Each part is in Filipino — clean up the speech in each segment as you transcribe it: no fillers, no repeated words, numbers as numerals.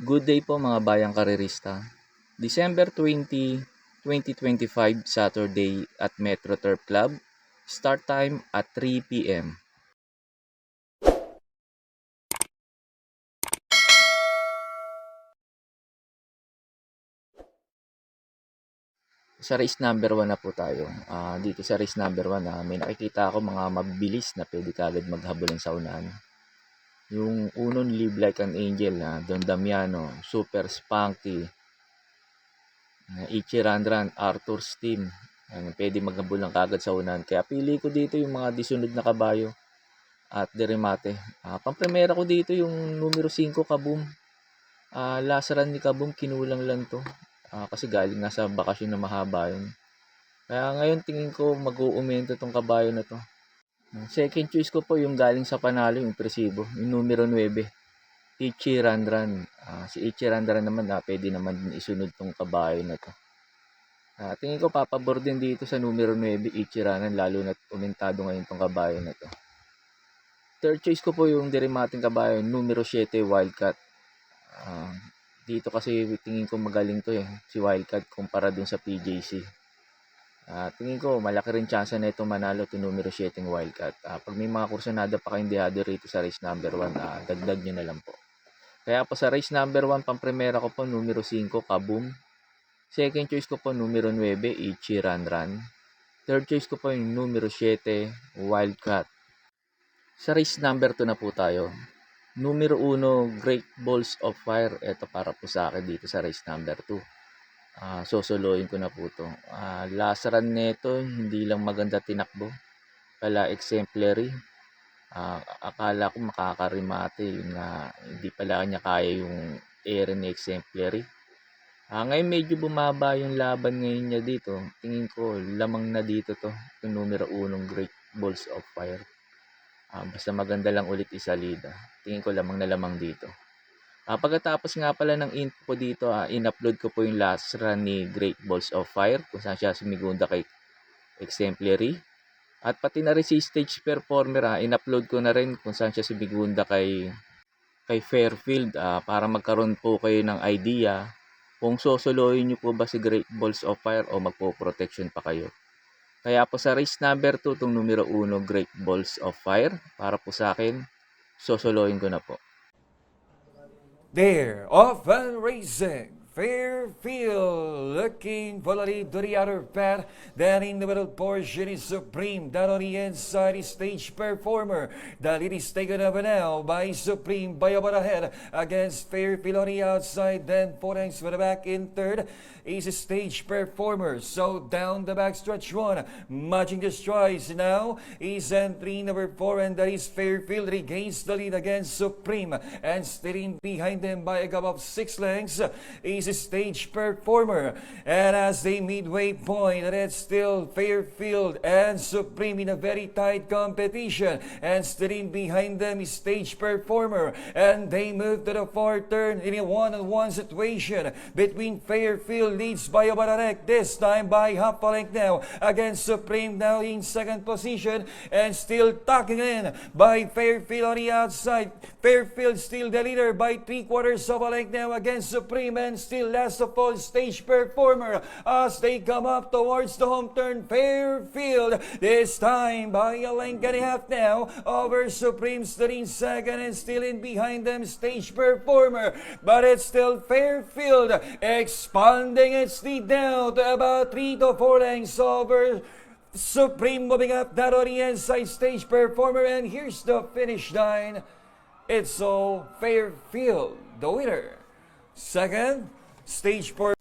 Good day po mga bayang karerista. December 20, 2025, Saturday at Metro Turf Club. Start time at 3 p.m. Sa race number 1 na po tayo. Dito sa race number 1, may nakikita ako mga mabilis na pwede kagad maghabulan sa unahan. Yung unong Live Like an Angel na Don Damiano, Super Spunky, Ichi Randran, Arthur's Team. Pwede maghabulan kagad sa unahan. Kaya pili ko dito yung mga disunod na kabayo at Deremate. Pampremera ko dito yung numero 5, Kaboom. Last run ni Kaboom, kinulang lang to. Kasi galing nga sa bakasyon na mahaba yun. Kaya ngayon tingin ko mag-uumento tong kabayo na to. Second choice ko po yung galing sa panalo, yung impresibo, yung numero 9, Ichi Randran. Si Ichi Randran naman, pwede naman din isunod tong kabayo na to. Tingin ko papabor din dito sa numero 9, Ichi Randran, lalo na umentado ngayon tong kabayo na to. Third choice ko po yung Deremating kabayo, numero 7, Wildcat. Dito kasi tingin ko magaling to si Wildcat kumpara dun sa PJC. Tingin ko malaki rin chance na ito manalo to numero 7 Wildcat. Pag may mga kursunada pa kayong dehado rito sa race number 1, dagdag nyo na lang po. Kaya po sa race number 1, pampremera ko po numero 5, Kaboom. Second choice ko po numero 9, Ichi Randran. Third choice ko po yung numero 7, Wildcat. Sa race number 2 na po tayo. Numero 1, Great Balls of Fire. Ito para po sa akin dito sa race number 2. Sosoloyin ko na po ito. Last run nito, hindi lang maganda tinakbo. Pala exemplary. Akala ko makakarimate. Hindi pala kanya kaya yung air ni exemplary. Ngayon medyo bumaba yung laban ngayon niya dito. Tingin ko lamang na dito to. Yung numero 1, Great Balls of Fire. Basta maganda lang ulit isalida. Tingin ko lamang na lamang dito. Pagkatapos nga pala ng info ko dito, in-upload ko po yung last run ni Great Balls of Fire kung saan siya sumigunda kay Exemplary. At pati na rin si Stage Performer, in-upload ko na rin kung saan siya sumigunda kay Fairfield para magkaroon po kayo ng idea kung sosoloyin nyo po ba si Great Balls of Fire o magpo-protection pa kayo. Kaya po sa race number 2, itong numero 1, Great Balls of Fire, para po sa akin, sosoloyin ko na po. They're off and racing. Fairfield looking for the lead to the outer path. Then in the middle portion is Supreme. Down on the inside is Stage Performer. The lead is taken over now by Supreme by about ahead against Fairfield on the outside. Then 4 lengths for the back in third is Stage Performer. So down the back stretch 1. Matching the strides now is entry number 4, and that is Fairfield regains the lead against Supreme. And stealing behind them by a gap of 6 lengths is Stage Performer. And as they midway point, it's still Fairfield and Supreme in a very tight competition. And stealing behind them is Stage Performer. And they move to the far turn in a one-on-one situation between Fairfield leads by about a neck, this time by half a length now against Supreme, now in second position and still tucking in by Fairfield on the outside. Fairfield still the leader by 3/4 of a length now against Supreme, and still last of all Stage Performer as they come up towards the home turn. Fairfield this time by a length and a half now over Supreme, still in second, and still in behind them Stage Performer, but it's still Fairfield expanding its lead now to about 3 to 4 lengths over Supreme, moving up that on the inside Stage Performer. And here's the finish line. It's all Fairfield, the winner. Second, Stage Performer.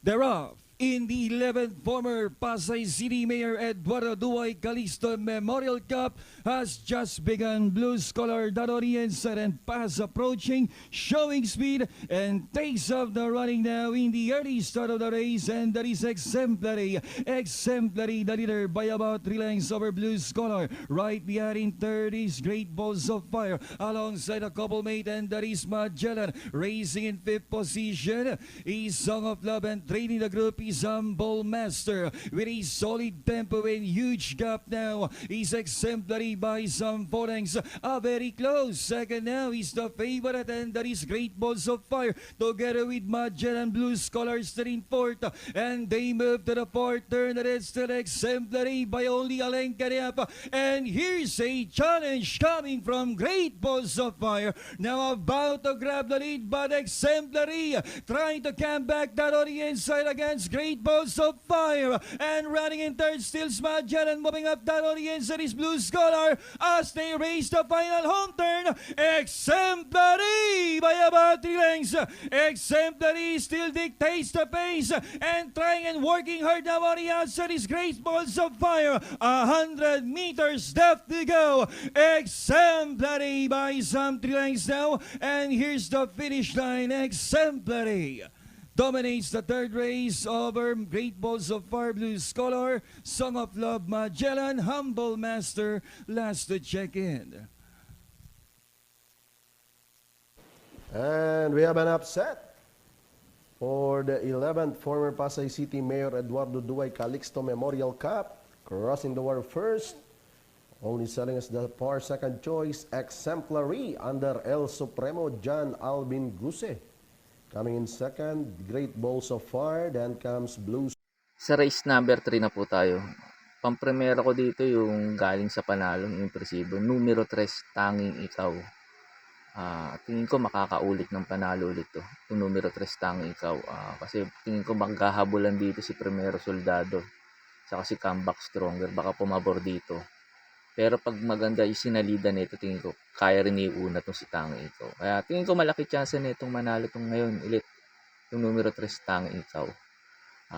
Thereof, in the 11th, former Pasay City Mayor Eduardo Duay Calixto Memorial Cup has just begun. Blues color that on the inside and pass approaching, showing speed and takes off the running now in the early start of the race, and that is Exemplary. Exemplary, the leader by about 3 lengths over Blues color. Right behind in third is Great Balls of Fire alongside a couple mate, and that is Magellan. Racing in 5th position is Song of Love, and trailing the group is Humble Master with a solid tempo and huge gap now. He's exemplary by some foreigns. Very close. Second now is the favorite, and that is Great Balls of Fire together with Magellan Blue Scholars in fourth. And they move to the fourth turn. That is still exemplary by only Alenka Diapa. And here's a challenge coming from Great Balls of Fire. Now about to grab the lead, but exemplary trying to come back that on the inside against Great Balls of Fire. And running in third still Magellan, moving up that on the inside is Blue Scholar as they race the final home turn. Exemplary by about 3 lengths. Exemplary still dictates the pace and trying and working hard now on the outside is Great Balls of Fire. 100 meters left to go. Exemplary by some 3 lengths now, and here's the finish line. Exemplary dominates the third race over Great Balls of Fire, Blue Scholar, Song of Love, Magellan, Humble Master, last to check in. And we have an upset for the 11th former Pasay City Mayor Eduardo Duay Calixto Memorial Cup. Crossing the wire first, only selling us the par second choice, Exemplary under El Supremo John Alvin Guse. Coming in second, Great Balls of Fire, then comes Blue. Sa race number 3 na po tayo. Pampremera ko dito yung galing sa panalong impresibo. Numero 3, Tanging Ikaw. Tingin ko makakaulit ng panalo ulit to. Yung numero 3, Tanging Ikaw. Kasi tingin ko magkahabulan dito si Primero Soldado. Saka si Comeback Stronger. Baka pumabor dito. Pero pag maganda yung sinalida nito, tingin ko kaya rin iuna itong si Tanging Ikaw. Kaya tingin ko malaki chance na itong manalo itong ngayon ulit. Yung numero 3, Tanging Ikaw.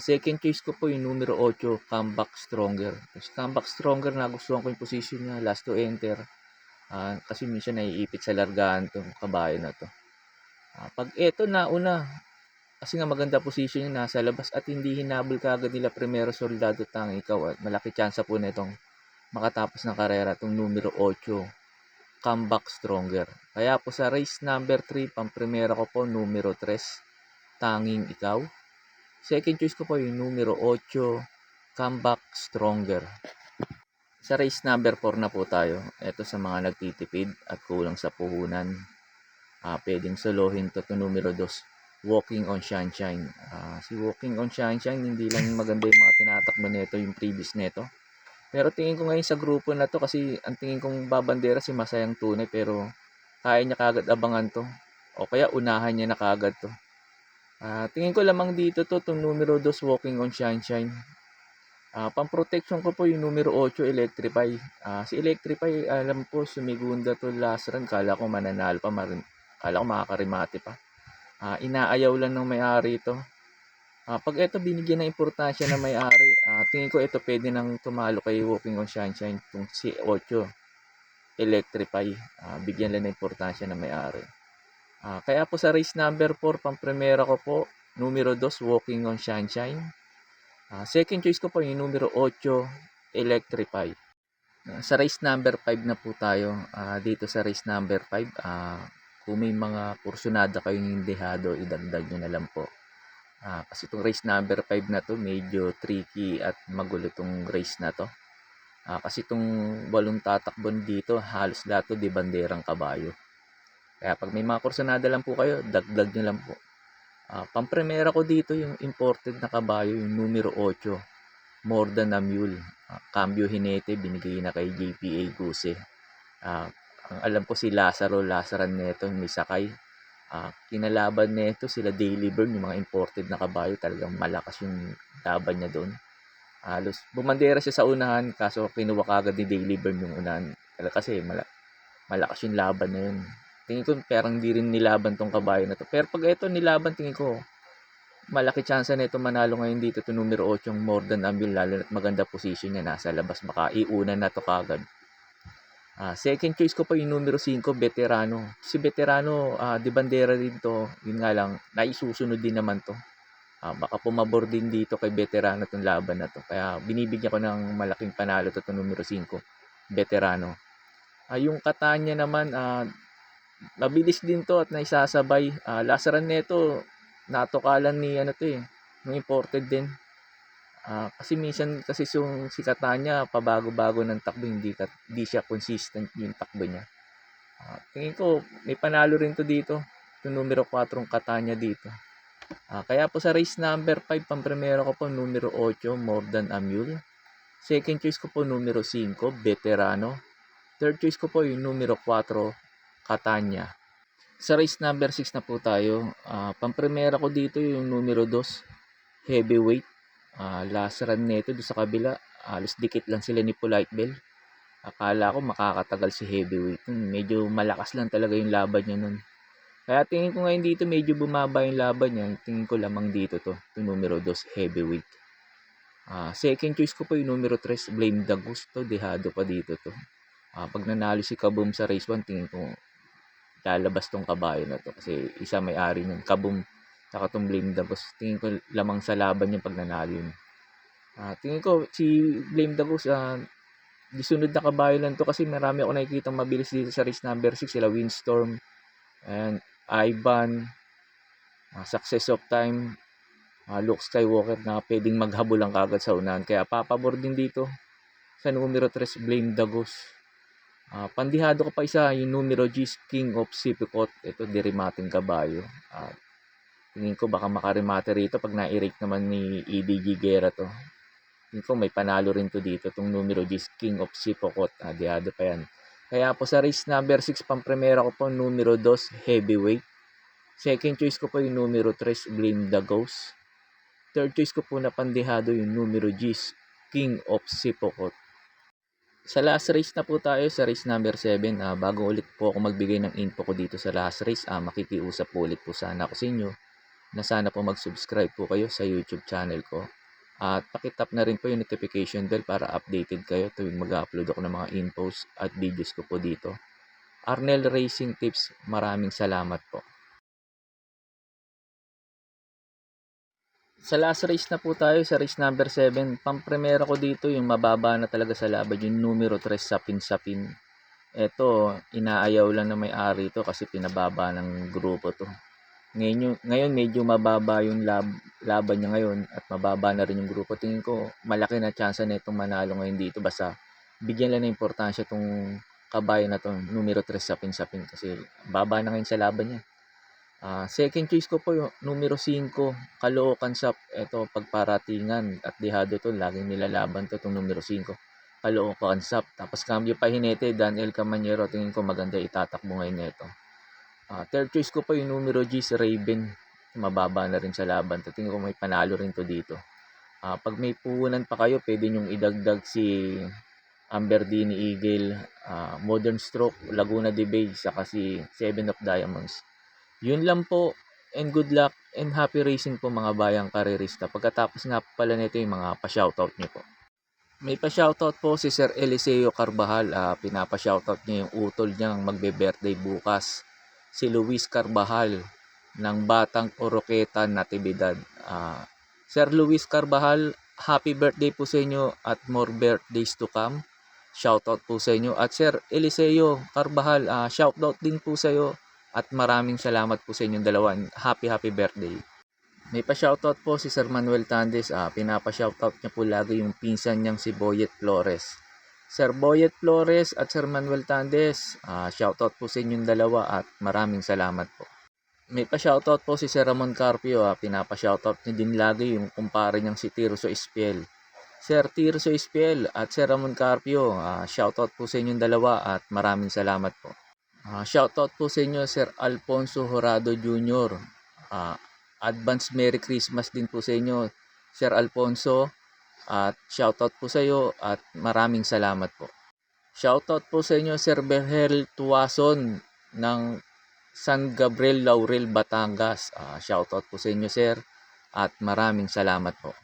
Second choice ko po yung numero 8, Comeback Stronger. Kasi Comeback Stronger, nagustuhan ko yung position niya, last to enter. Kasi minsan naiipit sa largahan itong kabayo na to. Pag eto nauna, kasi nga maganda position niya nasa labas at hindi hinabol kaagad nila Primero Soldado, Tanging Ikaw. At malaki chance po na itong makatapos ng karera itong numero 8, Comeback Stronger. Kaya po sa race number 3, pampremera ko po numero 3, Tanging Ikaw. Second choice ko po yung numero 8, Comeback Stronger. Sa race number 4 na po tayo. Ito sa mga nagtitipid at kulang sa puhunan. Pwedeng solohin to numero 2, Walking on Sunshine. Si Walking on Sunshine, hindi lang maganda yung mga tinatakbo nito, yung previous nito. Pero tingin ko ngayon sa grupo na to, kasi ang tingin kong babandera si Masayang Tunay, pero kaya niya kagad abangan to. O kaya unahan niya na kagad to. Tingin ko lamang dito to, itong numero 2, Walking on Sunshine. Pang-protection ko po yung numero 8, Electrify. Si Electrify, alam po, sumigunda to last run. Kala ko mananalo pa, kala ko makakarimate pa. Inaayaw lang ng may-ari ito. Pag ito binigyan ng importansya na may-ari, tingin ko ito pwede nang tumalo kay Walking on Sunshine, itong si 8, Electrify. Bigyan lang ng importansya na may-ari. Kaya po sa race number 4, pang-primera ko po, numero 2, Walking on Sunshine. Second choice ko po yung numero 8, Electrify. Sa race number 5 na po tayo. Dito sa race number 5, kung may mga kursunada kayong hindihado, idagdag nyo na lang po. Kasi itong race number 5 na to, medyo tricky at magulo itong race na to. Kasi itong 8 tatakbon dito, halos lahat to di banderang kabayo. Kaya pag may mga kursunada lang po kayo, dagdag nyo lang po. Pampremera ko dito yung imported na kabayo, yung numero 8, More Than a Mule. Cambio Hinete, binigay na kay JPA Guse. Ang alam ko si Lazaran neto, may sakay. Kinalaban nito sila Daily Burn, yung mga imported na kabayo, talagang malakas yung laban niya doon. Halos bumandera siya sa unahan, kaso kinuha kagad ni Daily Burn yung unahan. Kasi malakas yung laban na yun. Tingin ko parang di rin nilaban tong kabayo na to. Pero pag ito nilaban, tingin ko malaki chance na ito manalo ngayon dito to numero 8, yung More Than a Mule, lalo at maganda position niya nasa labas, baka iuna na to kagad. Second choice ko pa yung numero 5, Veterano. Si Veterano, di bandera din to. Yun nga lang, naisusunod din naman to. Baka pumabor din dito kay Veterano itong laban na to. Kaya binibigyan ko ng malaking panalo to numero 5, Veterano. Yung Katanya naman, mabilis din to at naisasabay. Lasaran neto, natukalan ni Yung imported din. Kasi minsan kasi yung si Catania, pabago-bago ng takbo, hindi siya consistent yung takbo niya. Tingin ko, may panalo rin to dito. Yung numero 4 Catania dito. Kaya po sa race number 5, pampremero ko po numero 8, More Than a Mule. Second choice ko po numero 5, Veterano. Third choice ko po yung numero 4, Catania. Sa race number 6 na po tayo. Pampremera ko dito yung numero 2, Heavyweight. Last run nito doon sa kabila. Alos dikit lang sila ni Polite Bell. Akala ko makakatagal si Heavyweight. Medyo malakas lang talaga yung laban niya nun. Kaya tingin ko ngayon dito medyo bumaba yung laban niya. Tingin ko lamang dito to. Yung numero 2, Heavyweight. Second choice ko po yung numero 3, Blame the Gusto. Dehado pa dito to. Pag nanalo si Kaboom sa race 1, tingin ko lalabas tong kabayo na to. Kasi isa may-ari ng Kaboom saka tong Blame the Ghost. Tingin ko lamang sa laban yung pag nanalo yun. Tingin ko si Blame the Ghost, disunod na kabayo lang to kasi marami ako nakikita mabilis dito sa race number 6. Sila Windstorm and Ivan, Success of Time, Luke Skywalker na pwedeng maghabol lang kagad sa unahan. Kaya papabor din dito sa numero 3, Blame the Ghost. Pandihado ko pa isa, yung numero G, King of Sipicot. Ito, dirimating kabayo. Tingin ko baka makarimate rito pag na-erect naman ni EDG Guerra to. Tingin ko may panalo rin to dito. Itong numero G, King of Sipicot. Dihado pa yan. Kaya po sa race number 6, pampremera ko po numero 2, Heavyweight. Second choice ko po yung numero 3, Blame the Ghost. Third choice ko po na pandihado yung numero G, King of Sipocot. Sa last race na po tayo, sa race number 7. Bago ulit po ako magbigay ng info ko dito sa last race, makikiusap po ulit po sana ako sa inyo na sana po mag-subscribe po kayo sa YouTube channel ko. At pakitap na rin po yung notification bell para updated kayo tuwing mag-upload ako ng mga infos at videos ko po dito. Arnel Racing Tips, maraming salamat po. Sa last race na po tayo, sa race number 7, pampremera ko dito yung mababa na talaga sa laban, yung numero 3, Sapin-Sapin. Ito, inaayaw lang na may-ari ito kasi pinababa ng grupo to. Ngayon medyo mababa yung laban niya ngayon at mababa na rin yung grupo. Tingin ko malaki na chance na itong manalo ngayon dito. Basta bigyan lang ng importansya itong kabayo na to, numero 3, Sapin-Sapin kasi baba na ngayon sa laban niya. Second choice ko po yung numero 5, Caloocan Sap. Ito, pagparatingan at dihado to, laging nilalaban to itong numero 5, Caloocan Sap. Tapos cambio pa hinete, Daniel Camanyero. Tingin ko maganda itatakbo ngayon nito. Third choice ko po yung numero G, Raven. Mababa na rin sa laban to. Tingin ko may panalo rin to dito. Pag may puhunan pa kayo, pwede nyong idagdag si Amberdini Eagle, Modern Stroke, Laguna de Bay, saka si 7 of Diamonds. Yun lang po, and good luck and happy racing po mga bayang karerista. Pagkatapos nga pala nito yung mga pa-shoutout niyo po. May pa-shoutout po si Sir Eliseo Carbajal. Pinapa-shoutout niya yung utol niyang magbe-birthday bukas. Si Luis Carbajal ng Batang Oroqueta, Natividad. Sir Luis Carbajal, happy birthday po sa inyo at more birthdays to come. Shoutout po sa inyo. At Sir Eliseo Carbajal, shoutout din po sa iyo. At maraming salamat po sa inyong dalawa. Happy birthday. May pa-shoutout po si Sir Manuel Tandes. Pinapa-shoutout niya po lagi yung pinsan niyang si Boyet Flores. Sir Boyet Flores at Sir Manuel Tandes, shoutout po sa inyong dalawa at maraming salamat po. May pa-shoutout po si Sir Ramon Carpio. Pinapa-shoutout niya din lagi yung kumpare niyang si Tirso Espiel. Sir Tirso Espiel at Sir Ramon Carpio, shoutout po sa inyong dalawa at maraming salamat po. Shoutout po sa inyo Sir Alfonso Horado Jr. Advance Merry Christmas din po sa inyo Sir Alfonso at shoutout po sa iyo at maraming salamat po. Shoutout po sa inyo Sir Berhel Tuason ng San Gabriel Laurel, Batangas. Shoutout po sa inyo sir at maraming salamat po.